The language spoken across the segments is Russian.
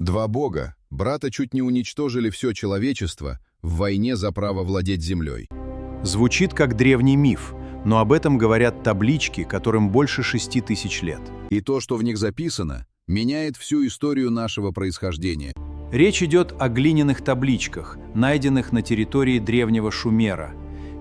Два бога, брата, чуть не уничтожили все человечество в войне за право владеть землей. Звучит как древний миф, но об этом говорят таблички, которым больше 6000 лет. И то, что в них записано, меняет всю историю нашего происхождения. Речь идет о глиняных табличках, найденных на территории древнего Шумера,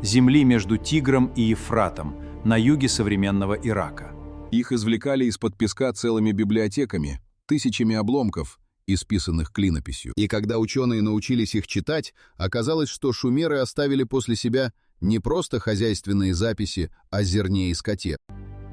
земли между Тигром и Ефратом, на юге современного Ирака. Их извлекали из-под песка целыми библиотеками, тысячами обломков, исписанных клинописью. И когда ученые научились их читать, оказалось, что шумеры оставили после себя не просто хозяйственные записи о зерне и скоте.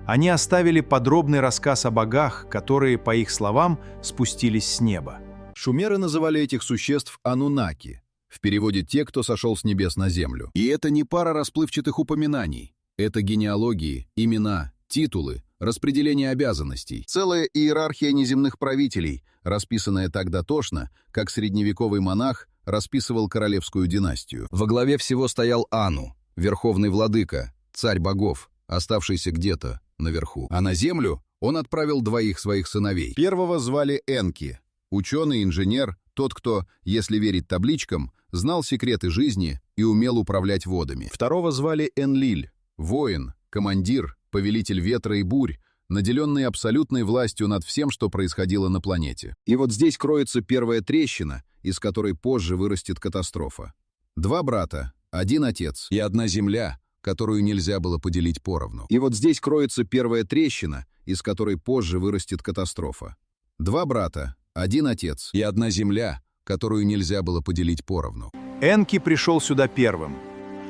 Они оставили подробный рассказ о богах, которые, по их словам, спустились с неба. Шумеры называли этих существ анунаки, в переводе «те, кто сошел с небес на землю». И это не пара расплывчатых упоминаний. Это генеалогии, имена, титулы, распределение обязанностей, целая иерархия неземных правителей, расписанная так дотошно, как средневековый монах расписывал королевскую династию. Во главе всего стоял Ану, верховный владыка, царь богов, оставшийся где-то наверху. А на землю он отправил двоих своих сыновей. Первого звали Энки, ученый-инженер, тот, кто, если верить табличкам, знал секреты жизни и умел управлять водами. Второго звали Энлиль, воин, командир, повелитель ветра и бурь, наделенный абсолютной властью над всем, что происходило на планете. И вот здесь кроется первая трещина, из которой позже вырастет катастрофа. Два брата, один отец и одна земля, которую нельзя было поделить поровну. И вот здесь кроется первая трещина, из которой позже вырастет катастрофа. Два брата, один отец и одна земля, которую нельзя было поделить поровну. Энки пришел сюда первым,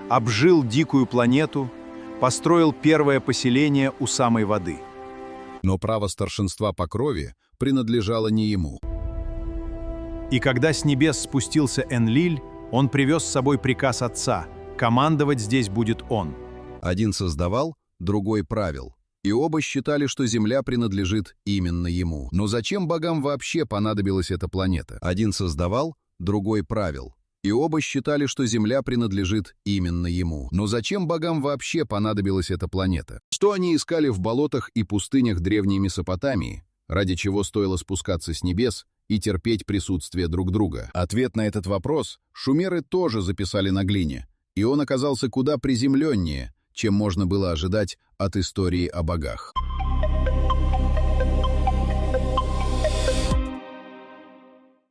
обжил дикую планету, построил первое поселение у самой воды. Но право старшинства по крови принадлежало не ему. И когда с небес спустился Энлиль, он привез с собой приказ отца – командовать здесь будет он. Один создавал, другой правил. И оба считали, что Земля принадлежит именно ему. Но зачем богам вообще понадобилась эта планета? Один создавал, другой правил. И оба считали, что Земля принадлежит именно ему. Но зачем богам вообще понадобилась эта планета? Что они искали в болотах и пустынях древней Месопотамии, ради чего стоило спускаться с небес и терпеть присутствие друг друга? Ответ на этот вопрос шумеры тоже записали на глине, и он оказался куда приземленнее, чем можно было ожидать от истории о богах.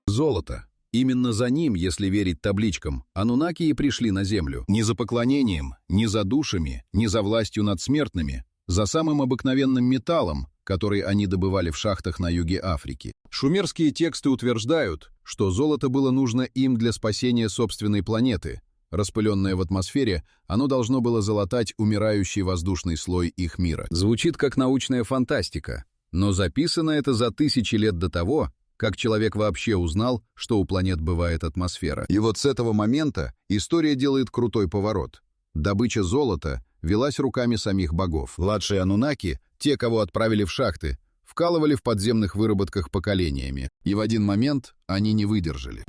Золото. Именно за ним, если верить табличкам, анунаки и пришли на Землю. Не за поклонением, не за душами, не за властью над смертными, за самым обыкновенным металлом, который они добывали в шахтах на юге Африки. Шумерские тексты утверждают, что золото было нужно им для спасения собственной планеты. Распыленное в атмосфере, оно должно было залатать умирающий воздушный слой их мира. Звучит как научная фантастика, но записано это за тысячи лет до того, как человек вообще узнал, что у планет бывает атмосфера. И вот с этого момента история делает крутой поворот. Добыча золота велась руками самих богов. Младшие анунаки, те, кого отправили в шахты, вкалывали в подземных выработках поколениями. И в один момент они не выдержали.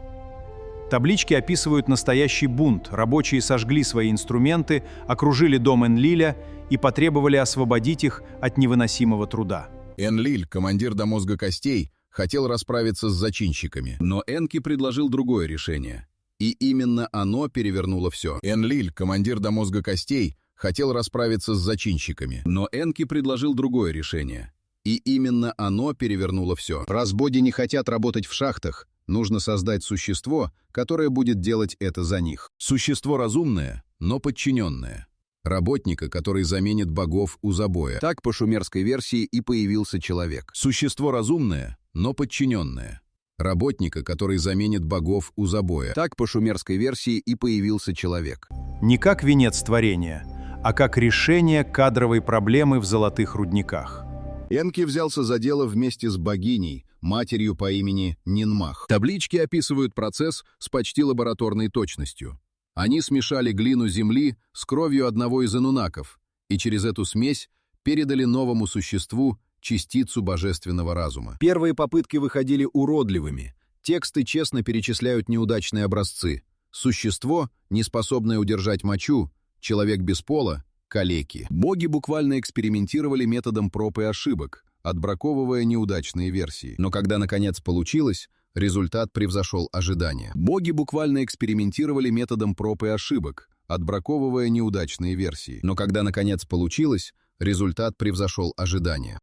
Таблички описывают настоящий бунт. Рабочие сожгли свои инструменты, окружили дом Энлиля и потребовали освободить их от невыносимого труда. Энлиль, командир до мозга костей, хотел расправиться с зачинщиками, но Энки предложил другое решение. И именно оно перевернуло все. Энлиль, командир до мозга костей, хотел расправиться с зачинщиками, но Энки предложил другое решение. И именно оно перевернуло все. Раз боги не хотят работать в шахтах, нужно создать существо, которое будет делать это за них. Существо разумное, но подчиненное. Работника, который заменит богов у забоя. Так по шумерской версии и появился человек. Существо разумное, но подчиненное. Работника, который заменит богов у забоя. Так по шумерской версии и появился человек. Не как венец творения, а как решение кадровой проблемы в золотых рудниках. Энки взялся за дело вместе с богиней, матерью по имени Нинмах. Таблички описывают процесс с почти лабораторной точностью. Они смешали глину земли с кровью одного из анунаков и через эту смесь передали новому существу частицу божественного разума. Первые попытки выходили уродливыми. Тексты честно перечисляют неудачные образцы. Существо, неспособное удержать мочу, человек без пола, калеки. Боги буквально экспериментировали методом проб и ошибок, отбраковывая неудачные версии. Но когда наконец получилось, результат превзошел ожидания. Боги буквально экспериментировали методом проб и ошибок, отбраковывая неудачные версии. Но когда наконец получилось, результат превзошел ожидания.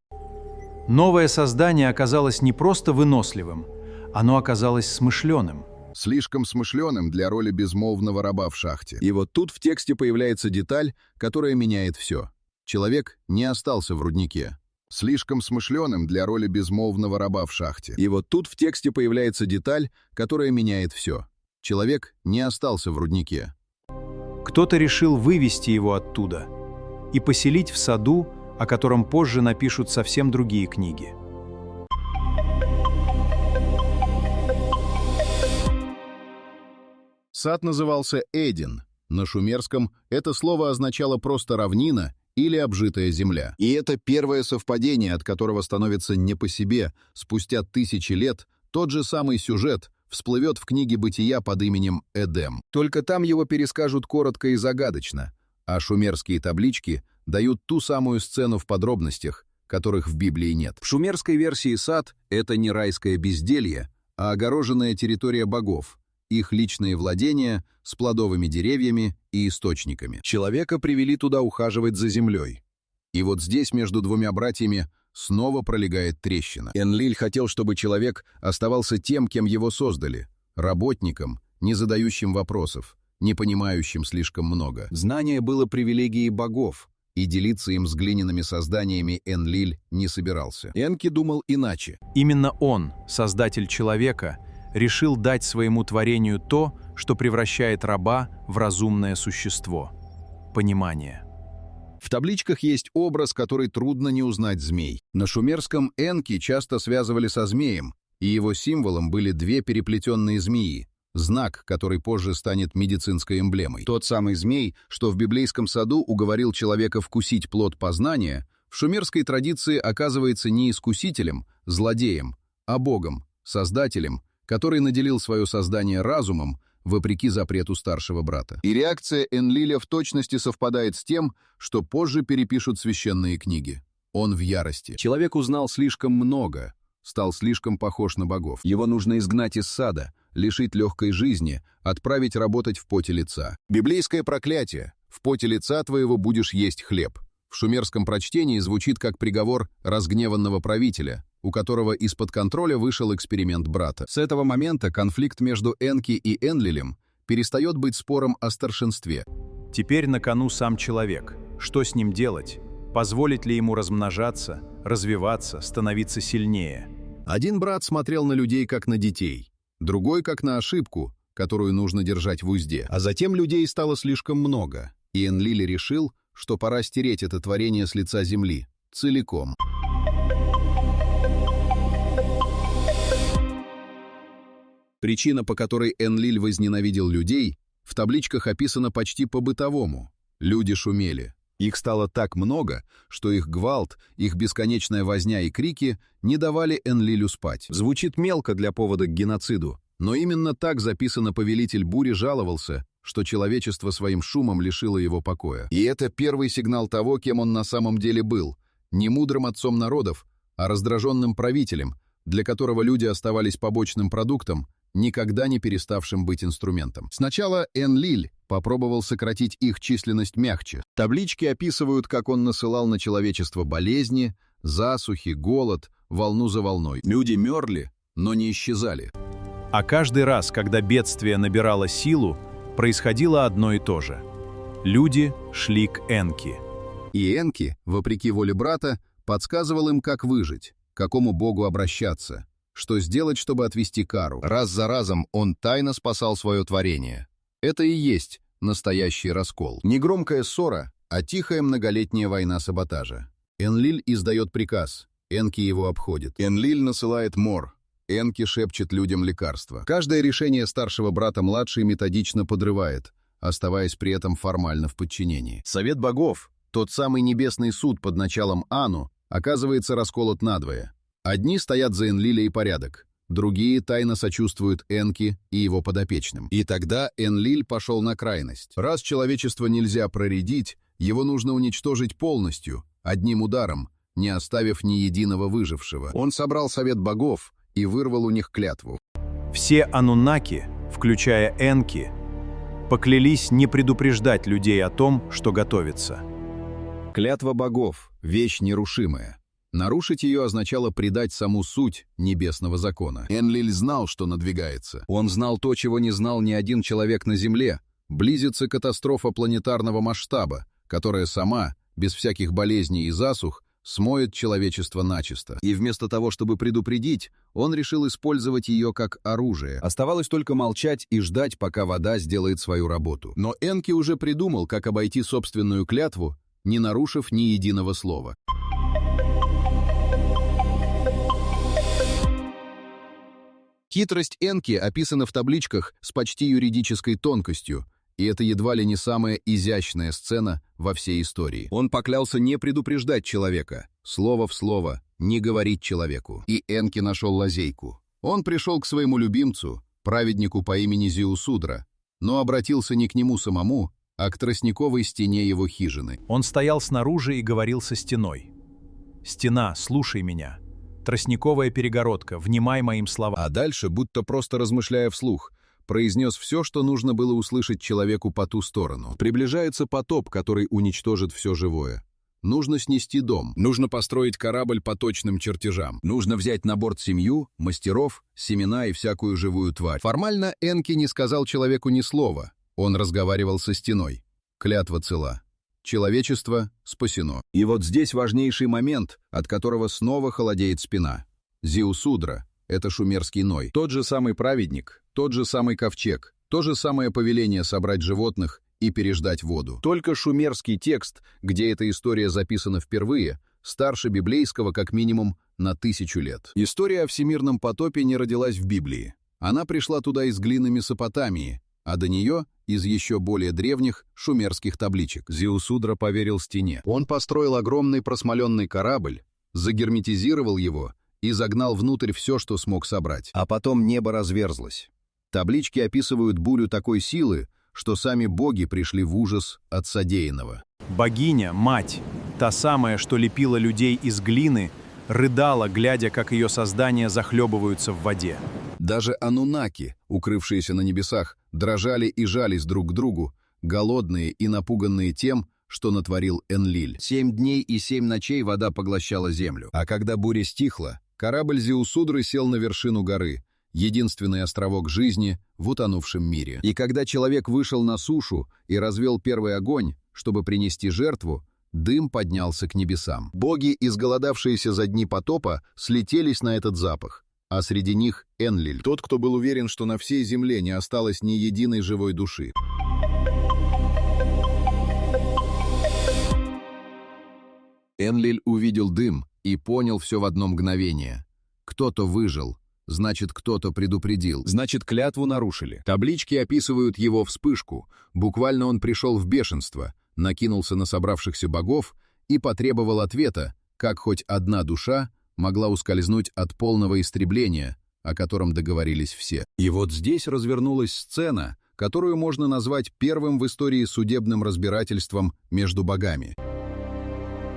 Новое создание оказалось не просто выносливым, оно оказалось смышленым. Слишком смышленым для роли безмолвного раба в шахте. И вот тут в тексте появляется деталь, которая меняет все. Человек не остался в руднике. Слишком смышленым для роли безмолвного раба в шахте. И вот тут в тексте появляется деталь, которая меняет все. Человек не остался в руднике. Кто-то решил вывести его оттуда и поселить в саду, о котором позже напишут совсем другие книги. Сад назывался Эден. На шумерском это слово означало просто равнина или обжитая земля. И это первое совпадение, от которого становится не по себе. Спустя тысячи лет тот же самый сюжет всплывет в книге «Бытия» под именем Эдем. Только там его перескажут коротко и загадочно, а шумерские таблички дают ту самую сцену в подробностях, которых в Библии нет. В шумерской версии сад — это не райское безделье, а огороженная территория богов, их личные владения с плодовыми деревьями и источниками. Человека привели туда ухаживать за землей. И вот здесь между двумя братьями снова пролегает трещина. Энлиль хотел, чтобы человек оставался тем, кем его создали, работником, не задающим вопросов, не понимающим слишком много. Знание было привилегией богов, и делиться им с глиняными созданиями Энлиль не собирался. Энки думал иначе. Именно он, создатель человека, решил дать своему творению то, что превращает раба в разумное существо – понимание. В табличках есть образ, который трудно не узнать змей. На шумерском Энки часто связывали со змеем, и его символом были две переплетенные змеи, знак, который позже станет медицинской эмблемой. Тот самый змей, что в библейском саду уговорил человека вкусить плод познания, в шумерской традиции оказывается не искусителем, злодеем, а богом, создателем, который наделил свое создание разумом, вопреки запрету старшего брата. И реакция Энлиля в точности совпадает с тем, что позже перепишут священные книги. Он в ярости. Человек узнал слишком много, стал слишком похож на богов. Его нужно изгнать из сада, лишить легкой жизни, отправить работать в поте лица. Библейское проклятие: «В поте лица твоего будешь есть хлеб». В шумерском прочтении звучит как приговор разгневанного правителя, у которого из-под контроля вышел эксперимент брата. С этого момента конфликт между Энки и Энлилем перестает быть спором о старшинстве. Теперь на кону сам человек. Что с ним делать? Позволить ли ему размножаться, развиваться, становиться сильнее? Один брат смотрел на людей как на детей, другой как на ошибку, которую нужно держать в узде. А затем людей стало слишком много, и Энлиль решил, что пора стереть это творение с лица земли, целиком. Причина, по которой Энлиль возненавидел людей, в табличках описана почти по-бытовому. Люди шумели. Их стало так много, что их гвалт, их бесконечная возня и крики не давали Энлилю спать. Звучит мелко для повода к геноциду, но именно так записано повелитель бури жаловался, что человечество своим шумом лишило его покоя. И это первый сигнал того, кем он на самом деле был. Не мудрым отцом народов, а раздраженным правителем, для которого люди оставались побочным продуктом, никогда не переставшим быть инструментом. Сначала Энлиль попробовал сократить их численность мягче. Таблички описывают, как он насылал на человечество болезни, засухи, голод, волну за волной. Люди мерли, но не исчезали. А каждый раз, когда бедствие набирало силу, происходило одно и то же. Люди шли к Энки. И Энки, вопреки воле брата, подсказывал им, как выжить, к какому богу обращаться, что сделать, чтобы отвести кару. Раз за разом он тайно спасал свое творение. Это и есть настоящий раскол. Не громкая ссора, а тихая многолетняя война саботажа. Энлиль издает приказ, Энки его обходит. Энлиль насылает мор, Энки шепчет людям лекарства. Каждое решение старшего брата младший методично подрывает, оставаясь при этом формально в подчинении. Совет богов, тот самый небесный суд под началом Ану, оказывается расколот надвое. Одни стоят за Энлиля и порядок, другие тайно сочувствуют Энки и его подопечным. И тогда Энлиль пошел на крайность. Раз человечество нельзя проредить, его нужно уничтожить полностью, одним ударом, не оставив ни единого выжившего. Он собрал совет богов и вырвал у них клятву. Все ануннаки, включая Энки, поклялись не предупреждать людей о том, что готовится. Клятва богов – вещь нерушимая. Нарушить ее означало предать саму суть небесного закона. Энлиль знал, что надвигается. Он знал то, чего не знал ни один человек на Земле. Близится катастрофа планетарного масштаба, которая сама, без всяких болезней и засух, смоет человечество начисто. И вместо того, чтобы предупредить, он решил использовать ее как оружие. Оставалось только молчать и ждать, пока вода сделает свою работу. Но Энки уже придумал, как обойти собственную клятву, не нарушив ни единого слова. Хитрость Энки описана в табличках с почти юридической тонкостью, и это едва ли не самая изящная сцена во всей истории. Он поклялся не предупреждать человека, слово в слово, не говорить человеку. И Энки нашел лазейку. Он пришел к своему любимцу, праведнику по имени Зиусудра, но обратился не к нему самому, а к тростниковой стене его хижины. Он стоял снаружи и говорил со стеной. «Стена, слушай меня. Тростниковая перегородка, внимай моим словам». А дальше, будто просто размышляя вслух, произнес все, что нужно было услышать человеку по ту сторону. Приближается потоп, который уничтожит все живое. Нужно снести дом, нужно построить корабль по точным чертежам, нужно взять на борт семью, мастеров, семена и всякую живую тварь. Формально Энки не сказал человеку ни слова, он разговаривал со стеной. Клятва цела. Человечество спасено. И вот здесь важнейший момент, от которого снова холодеет спина. Зиусудра — это шумерский Ной. Тот же самый праведник, тот же самый ковчег, то же самое повеление собрать животных и переждать воду. Только шумерский текст, где эта история записана впервые, старше библейского как минимум на 1000 лет. История о всемирном потопе не родилась в Библии. Она пришла туда из глины Месопотамии, а до нее из еще более древних шумерских табличек. Зиусудра поверил стене. Он построил огромный просмоленный корабль, загерметизировал его и загнал внутрь все, что смог собрать. А потом небо разверзлось. Таблички описывают бурю такой силы, что сами боги пришли в ужас от содеянного. Богиня, мать, та самая, что лепила людей из глины, рыдала, глядя, как ее создания захлебываются в воде. Даже ануннаки, укрывшиеся на небесах, дрожали и жались друг к другу, голодные и напуганные тем, что натворил Энлиль. 7 дней и 7 ночей вода поглощала землю. А когда буря стихла, корабль Зиусудры сел на вершину горы, единственный островок жизни в утонувшем мире. И когда человек вышел на сушу и развел первый огонь, чтобы принести жертву, дым поднялся к небесам. Боги, изголодавшиеся за дни потопа, слетелись на этот запах. А среди них Энлиль, тот, кто был уверен, что на всей земле не осталось ни единой живой души. Энлиль увидел дым и понял все в одно мгновение. Кто-то выжил, значит, кто-то предупредил, значит, клятву нарушили. Таблички описывают его вспышку. Буквально он пришел в бешенство, накинулся на собравшихся богов и потребовал ответа, как хоть одна душа могла ускользнуть от полного истребления, о котором договорились все. И вот здесь развернулась сцена, которую можно назвать первым в истории судебным разбирательством между богами.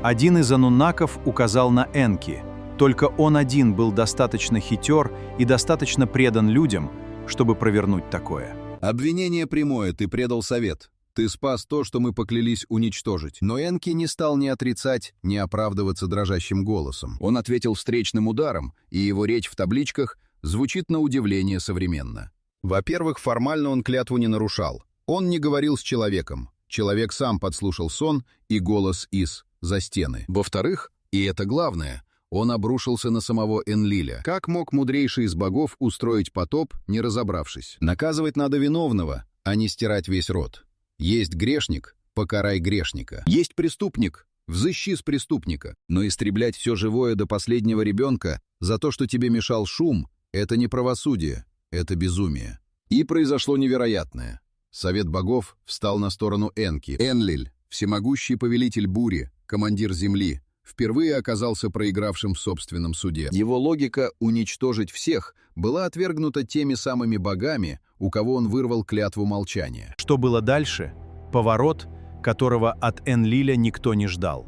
Один из ануннаков указал на Энки. Только он один был достаточно хитер и достаточно предан людям, чтобы провернуть такое. «Обвинение прямое, ты предал совет. Ты спас то, что мы поклялись уничтожить». Но Энки не стал ни отрицать, ни оправдываться дрожащим голосом. Он ответил встречным ударом, и его речь в табличках звучит на удивление современно. Во-первых, формально он клятву не нарушал. Он не говорил с человеком. Человек сам подслушал сон и голос из-за стены. Во-вторых, и это главное, он обрушился на самого Энлиля. Как мог мудрейший из богов устроить потоп, не разобравшись? Наказывать надо виновного, а не стирать весь род. Есть грешник — покарай грешника. Есть преступник — взыщи с преступника. Но истреблять все живое до последнего ребенка за то, что тебе мешал шум, это не правосудие, это безумие. И произошло невероятное. Совет богов встал на сторону Энки. Энлиль, всемогущий повелитель бури, командир земли, впервые оказался проигравшим в собственном суде. Его логика «уничтожить всех» была отвергнута теми самыми богами, у кого он вырвал клятву молчания. Что было дальше? Поворот, которого от Энлиля никто не ждал.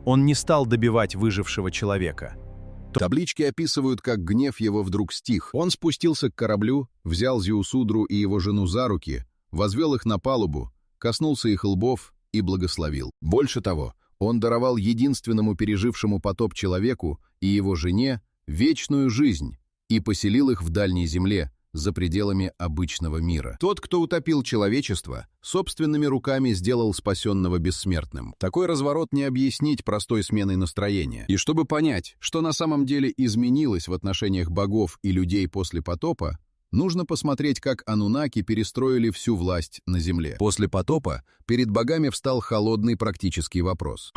Он не стал добивать выжившего человека. Таблички описывают, как гнев его вдруг стих. Он спустился к кораблю, взял Зиусудру и его жену за руки, возвел их на палубу, коснулся их лбов и благословил. Больше того, он даровал единственному пережившему потоп человеку и его жене вечную жизнь и поселил их в дальней земле, за пределами обычного мира. Тот, кто утопил человечество, собственными руками сделал спасенного бессмертным. Такой разворот не объяснить простой сменой настроения. И чтобы понять, что на самом деле изменилось в отношениях богов и людей после потопа, нужно посмотреть, как анунаки перестроили всю власть на земле. После потопа перед богами встал холодный практический вопрос.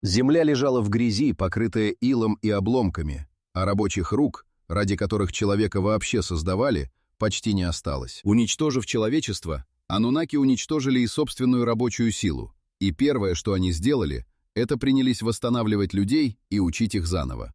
Земля лежала в грязи, покрытая илом и обломками, а рабочих рук, ради которых человека вообще создавали, почти не осталось. Уничтожив человечество, анунаки уничтожили и собственную рабочую силу, и первое, что они сделали, это принялись восстанавливать людей и учить их заново.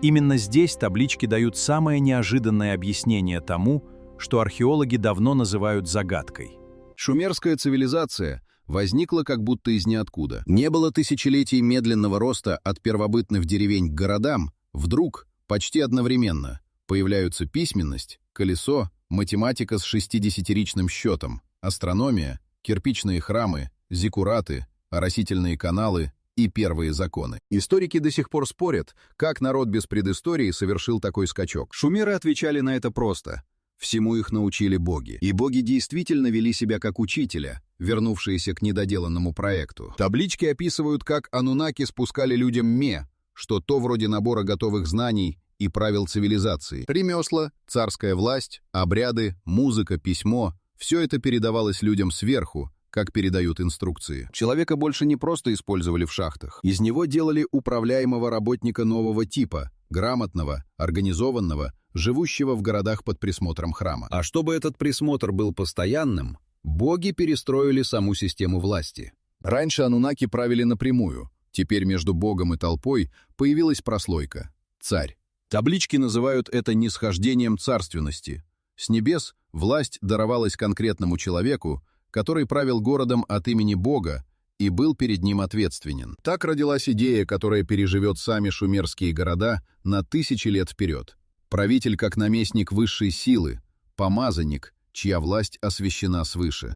Именно здесь таблички дают самое неожиданное объяснение тому, что археологи давно называют загадкой. Шумерская цивилизация возникла как будто из ниоткуда. Не было тысячелетий медленного роста от первобытных деревень к городам, вдруг, почти одновременно, появляются письменность, колесо, математика с 60-ричным счетом, астрономия, кирпичные храмы, зиккураты, оросительные каналы и первые законы. Историки до сих пор спорят, как народ без предыстории совершил такой скачок. Шумеры отвечали на это просто. Всему их научили боги. И боги действительно вели себя как учителя, вернувшиеся к недоделанному проекту. Таблички описывают, как анунаки спускали людям ме, что то вроде набора готовых знаний и правил цивилизации. Ремесла, царская власть, обряды, музыка, письмо — все это передавалось людям сверху, как передают инструкции. Человека больше не просто использовали в шахтах. Из него делали управляемого работника нового типа, грамотного, организованного, живущего в городах под присмотром храма. А чтобы этот присмотр был постоянным, боги перестроили саму систему власти. Раньше анунаки правили напрямую, теперь между богом и толпой появилась прослойка – царь. Таблички называют это нисхождением царственности. С небес власть даровалась конкретному человеку, который правил городом от имени бога и был перед ним ответственен. Так родилась идея, которая переживет сами шумерские города на тысячи лет вперед. Правитель как наместник высшей силы, помазанник, чья власть освящена свыше.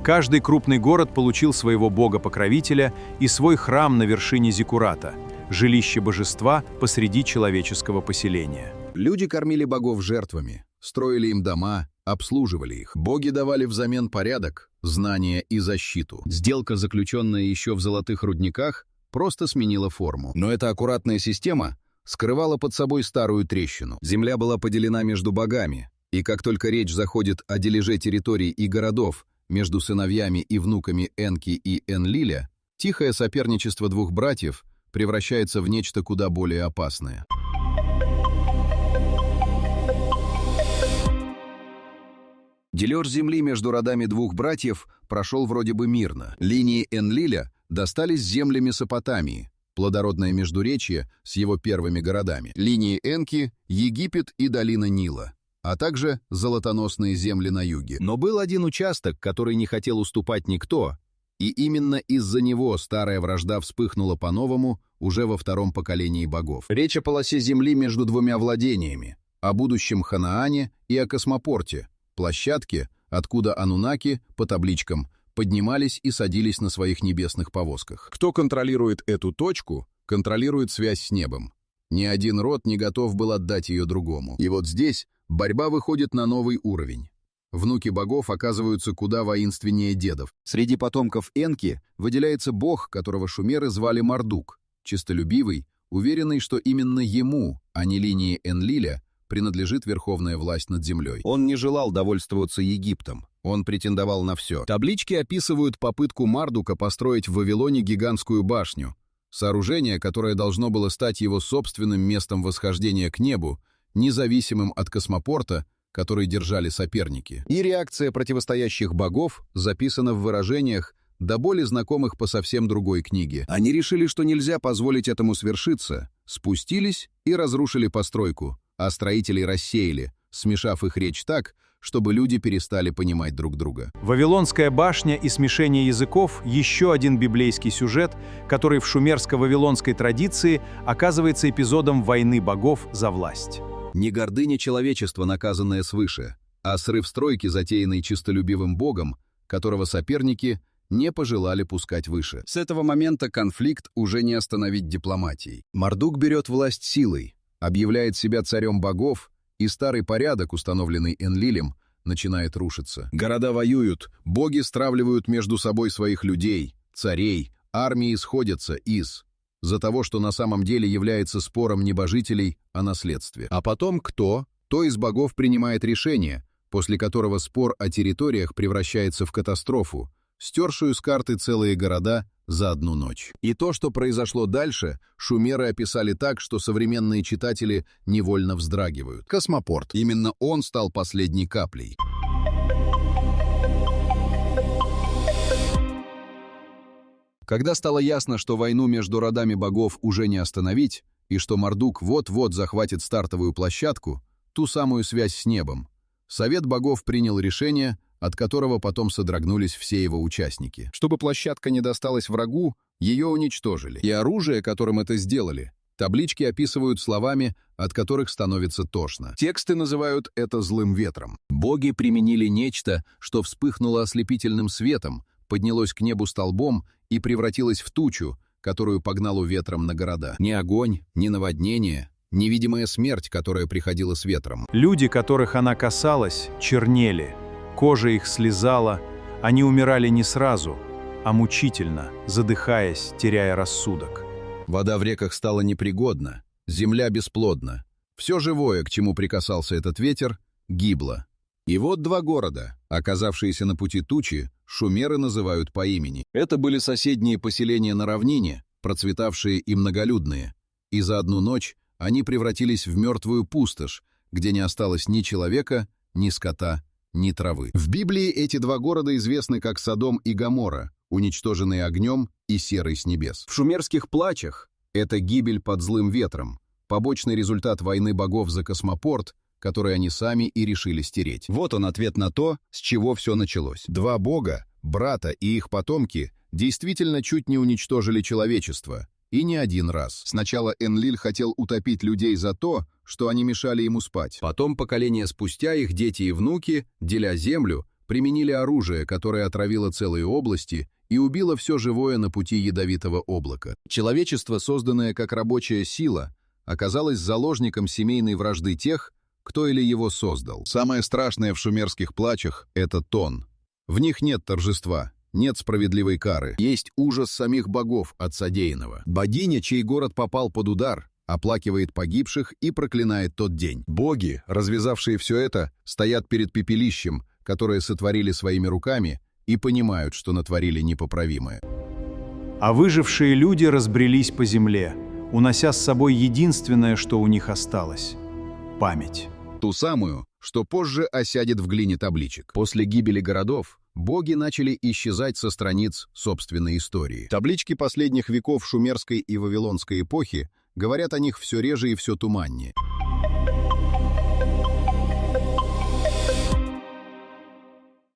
Каждый крупный город получил своего бога-покровителя и свой храм на вершине зиккурата, жилище божества посреди человеческого поселения. Люди кормили богов жертвами, строили им дома, обслуживали их. Боги давали взамен порядок, знания и защиту. Сделка, заключенная еще в золотых рудниках, просто сменила форму. Но эта аккуратная система скрывала под собой старую трещину. Земля была поделена между богами, и как только речь заходит о дележе территорий и городов между сыновьями и внуками Энки и Энлиля, тихое соперничество двух братьев превращается в нечто куда более опасное. Дележ земли между родами двух братьев прошел вроде бы мирно. Линии Энлиля достались земли Месопотамии, плодородное междуречье с его первыми городами. Линии Энки – Египет и долина Нила, а также золотоносные земли на юге. Но был один участок, который не хотел уступать никто, и именно из-за него старая вражда вспыхнула по-новому уже во втором поколении богов. Речь о полосе земли между двумя владениями, о будущем Ханаане и о космопорте, площадке, откуда анунаки, по табличкам, поднимались и садились на своих небесных повозках. Кто контролирует эту точку, контролирует связь с небом. Ни один род не готов был отдать ее другому. И вот здесь борьба выходит на новый уровень. Внуки богов оказываются куда воинственнее дедов. Среди потомков Энки выделяется бог, которого шумеры звали Мардук, честолюбивый, уверенный, что именно ему, а не линии Энлиля, принадлежит верховная власть над землей. Он не желал довольствоваться Египтом. Он претендовал на все. Таблички описывают попытку Мардука построить в Вавилоне гигантскую башню. Сооружение, которое должно было стать его собственным местом восхождения к небу, независимым от космопорта, который держали соперники. И реакция противостоящих богов записана в выражениях, до боли знакомых по совсем другой книге. Они решили, что нельзя позволить этому свершиться, спустились и разрушили постройку, а строителей рассеяли, смешав их речь так, чтобы люди перестали понимать друг друга. Вавилонская башня и смешение языков – еще один библейский сюжет, который в шумерско-вавилонской традиции оказывается эпизодом войны богов за власть. Не гордыня человечества, наказанная свыше, а срыв стройки, затеянный честолюбивым богом, которого соперники не пожелали пускать выше. С этого момента конфликт уже не остановить дипломатией. Мардук берет власть силой, объявляет себя царем богов, и старый порядок, установленный Энлилем, начинает рушиться. Города воюют, боги стравливают между собой своих людей, царей, армии сходятся из-за того, что на самом деле является спором небожителей о наследстве. А потом кто из богов принимает решение, после которого спор о территориях превращается в катастрофу, стершую с карты целые города за одну ночь. И то, что произошло дальше, шумеры описали так, что современные читатели невольно вздрагивают. Космопорт. Именно он стал последней каплей. Когда стало ясно, что войну между родами богов уже не остановить, и что Мардук вот-вот захватит стартовую площадку, ту самую связь с небом, Совет богов принял решение, от которого потом содрогнулись все его участники. Чтобы площадка не досталась врагу, ее уничтожили. И оружие, которым это сделали, таблички описывают словами, от которых становится тошно. Тексты называют это злым ветром. Боги применили нечто, что вспыхнуло ослепительным светом, поднялось к небу столбом и превратилось в тучу, которую погнало ветром на города. Ни огонь, ни наводнение, невидимая смерть, которая приходила с ветром. Люди, которых она касалась, чернели. Кожа их слезала, они умирали не сразу, а мучительно, задыхаясь, теряя рассудок. Вода в реках стала непригодна, земля бесплодна. Все живое, к чему прикасался этот ветер, гибло. И вот два города, оказавшиеся на пути тучи, шумеры называют по имени. Это были соседние поселения на равнине, процветавшие и многолюдные. И за одну ночь они превратились в мертвую пустошь, где не осталось ни человека, ни скота, ни травы. В Библии эти два города известны как Содом и Гоморра, уничтоженные огнем и серой с небес. В шумерских плачах это гибель под злым ветром, побочный результат войны богов за космопорт, который они сами и решили стереть. Вот он ответ на то, с чего все началось. Два бога, брата и их потомки, действительно чуть не уничтожили человечество. И не один раз. Сначала Энлиль хотел утопить людей за то, что они мешали ему спать. Потом, поколения спустя, их дети и внуки, деля землю, применили оружие, которое отравило целые области и убило все живое на пути ядовитого облака. Человечество, созданное как рабочая сила, оказалось заложником семейной вражды тех, кто или его создал. Самое страшное в шумерских плачах — это тон. В них нет торжества. Нет справедливой кары. Есть ужас самих богов от содеянного. Богиня, чей город попал под удар, оплакивает погибших и проклинает тот день. Боги, развязавшие все это, стоят перед пепелищем, которое сотворили своими руками, и понимают, что натворили непоправимое. А выжившие люди разбрелись по земле, унося с собой единственное, что у них осталось — память. Ту самую, что позже осядет в глине табличек. После гибели городов боги начали исчезать со страниц собственной истории. Таблички последних веков шумерской и вавилонской эпохи говорят о них все реже и все туманнее.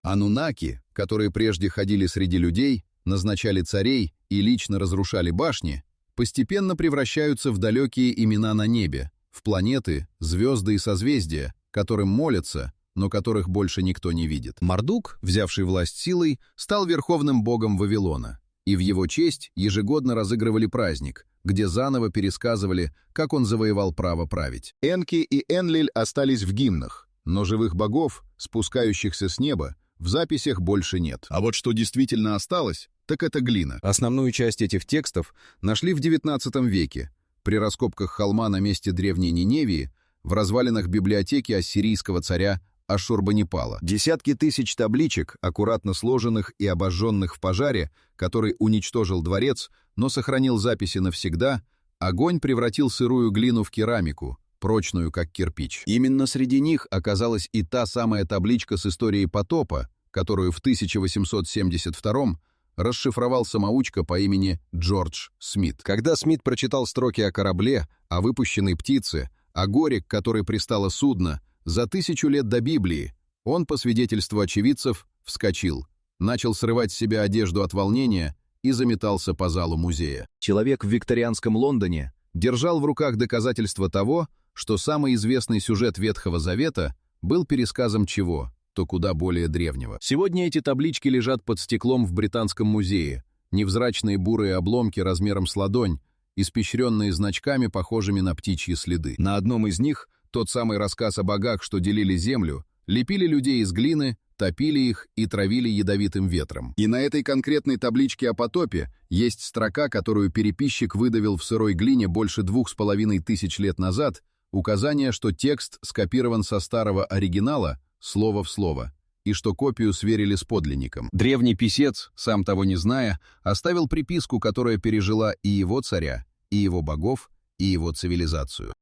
Анунаки, которые прежде ходили среди людей, назначали царей и лично разрушали башни, постепенно превращаются в далекие имена на небе, в планеты, звезды и созвездия, которым молятся, но которых больше никто не видит. Мардук, взявший власть силой, стал верховным богом Вавилона, и в его честь ежегодно разыгрывали праздник, где заново пересказывали, как он завоевал право править. Энки и Энлиль остались в гимнах, но живых богов, спускающихся с неба, в записях больше нет. А вот что действительно осталось, так это глина. Основную часть этих текстов нашли в XIX веке, при раскопках холма на месте древней Ниневии, в развалинах библиотеки ассирийского царя Ашурбанипала. Десятки тысяч табличек, аккуратно сложенных и обожженных в пожаре, который уничтожил дворец, но сохранил записи навсегда, огонь превратил сырую глину в керамику, прочную как кирпич. Именно среди них оказалась и та самая табличка с историей потопа, которую в 1872 расшифровал самоучка по имени Джордж Смит. Когда Смит прочитал строки о корабле, о выпущенной птице, о горе, к которой пристало судно, за 1000 лет до Библии, Он, по свидетельству очевидцев, вскочил, начал срывать с себя одежду от волнения и заметался по залу музея. Человек в викторианском Лондоне держал в руках доказательства того, что самый известный сюжет Ветхого Завета был пересказом чего? То куда более древнего. Сегодня эти таблички лежат под стеклом в Британском музее, невзрачные бурые обломки размером с ладонь, испещренные значками, похожими на птичьи следы. На одном из них, тот самый рассказ о богах, что делили землю, лепили людей из глины, топили их и травили ядовитым ветром. И на этой конкретной табличке о потопе есть строка, которую переписчик выдавил в сырой глине больше 2500 лет назад, указание, что текст скопирован со старого оригинала, слово в слово, и что копию сверили с подлинником. Древний писец, сам того не зная, оставил приписку, которая пережила и его царя, и его богов, и его цивилизацию.